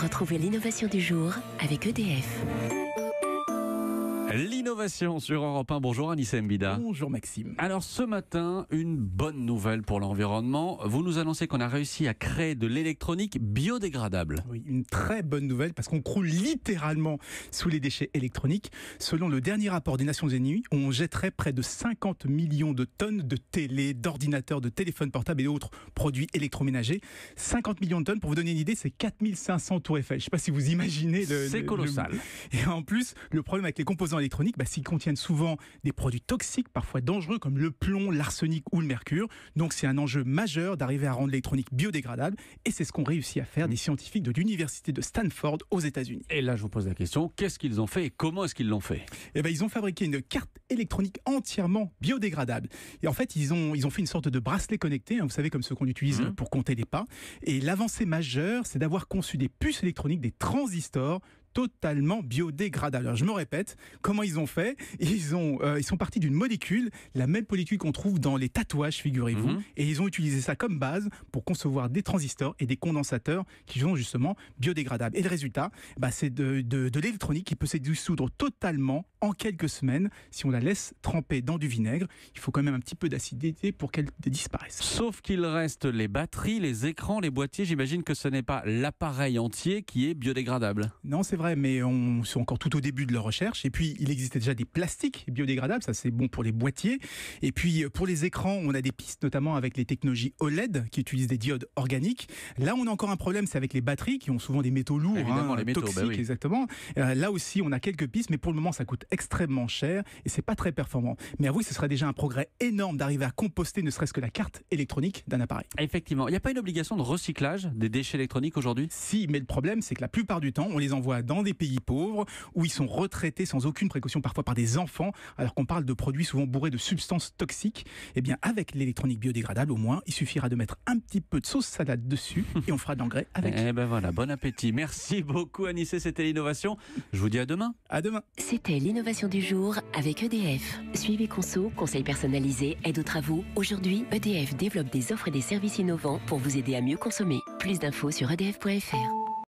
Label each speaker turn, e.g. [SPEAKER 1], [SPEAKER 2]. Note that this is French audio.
[SPEAKER 1] Retrouvez l'innovation du jour avec EDF.
[SPEAKER 2] L'innovation sur Europe 1. Bonjour Anissa Mbida.
[SPEAKER 3] Bonjour Maxime.
[SPEAKER 2] Alors ce matin, une bonne nouvelle pour l'environnement. Vous nous annoncez qu'on a réussi à créer de l'électronique biodégradable.
[SPEAKER 3] Oui, une très bonne nouvelle parce qu'on croule littéralement sous les déchets électroniques. Selon le dernier rapport des Nations Unies, on jetterait près de 50 millions de tonnes de télé, d'ordinateurs, de téléphones portables et autres produits électroménagers. 50 millions de tonnes, pour vous donner une idée, c'est 4500 tours Eiffel. Je ne sais pas si vous imaginez.
[SPEAKER 2] C'est colossal.
[SPEAKER 3] Et en plus, le problème avec les composants électroniques, s'ils contiennent souvent des produits toxiques, parfois dangereux, comme le plomb, l'arsenic ou le mercure. Donc c'est un enjeu majeur d'arriver à rendre l'électronique biodégradable. Et c'est ce qu'ont réussi à faire des scientifiques de l'université de Stanford aux États-Unis.
[SPEAKER 2] Et là, je vous pose la question, qu'est-ce qu'ils ont fait et comment est-ce qu'ils l'ont fait ?
[SPEAKER 3] Ils ont fabriqué une carte électronique entièrement biodégradable. Et en fait, ils ont fait une sorte de bracelet connecté, vous savez, comme ceux qu'on utilise pour compter les pas. Et l'avancée majeure, c'est d'avoir conçu des puces électroniques, des transistors, totalement biodégradable. Alors je me répète, comment ils ont fait ? Ils sont partis d'une molécule, la même molécule qu'on trouve dans les tatouages, figurez-vous, et ils ont utilisé ça comme base pour concevoir des transistors et des condensateurs qui sont justement biodégradables. Et le résultat, c'est de l'électronique qui peut se dissoudre totalement en quelques semaines si on la laisse tremper dans du vinaigre. Il faut quand même un petit peu d'acidité pour qu'elle disparaisse.
[SPEAKER 2] Sauf qu'il reste les batteries, les écrans, les boîtiers. J'imagine que ce n'est pas l'appareil entier qui est biodégradable.
[SPEAKER 3] Non, c'est vrai, mais on est encore tout au début de leur recherche. Et puis, il existait déjà des plastiques biodégradables, ça c'est bon pour les boîtiers. Et puis, pour les écrans, on a des pistes, notamment avec les technologies OLED, qui utilisent des diodes organiques. Là, on a encore un problème, c'est avec les batteries, qui ont souvent des métaux lourds,
[SPEAKER 2] les métaux,
[SPEAKER 3] toxiques,
[SPEAKER 2] oui.
[SPEAKER 3] Exactement. Là aussi, on a quelques pistes, mais pour le moment, ça coûte extrêmement cher et c'est pas très performant. Mais avouez, ce serait déjà un progrès énorme d'arriver à composter ne serait-ce que la carte électronique d'un appareil.
[SPEAKER 2] Effectivement. Il n'y a pas une obligation de recyclage des déchets électroniques aujourd'hui ?
[SPEAKER 3] Si, mais le problème, c'est que la plupart du temps, on les envoie dans des pays pauvres où ils sont retraités sans aucune précaution, parfois par des enfants, alors qu'on parle de produits souvent bourrés de substances toxiques. Eh bien, avec l'électronique biodégradable, au moins, il suffira de mettre un petit peu de sauce salade dessus et on fera de l'engrais avec.
[SPEAKER 2] Eh ben voilà, bon appétit. Merci beaucoup Anissé, c'était l'innovation. Je vous dis à demain.
[SPEAKER 3] À demain.
[SPEAKER 1] C'était l'innovation du jour avec EDF. Suivez Conso, conseils personnalisés, aide aux travaux. Aujourd'hui, EDF développe des offres et des services innovants pour vous aider à mieux consommer. Plus d'infos sur edf.fr.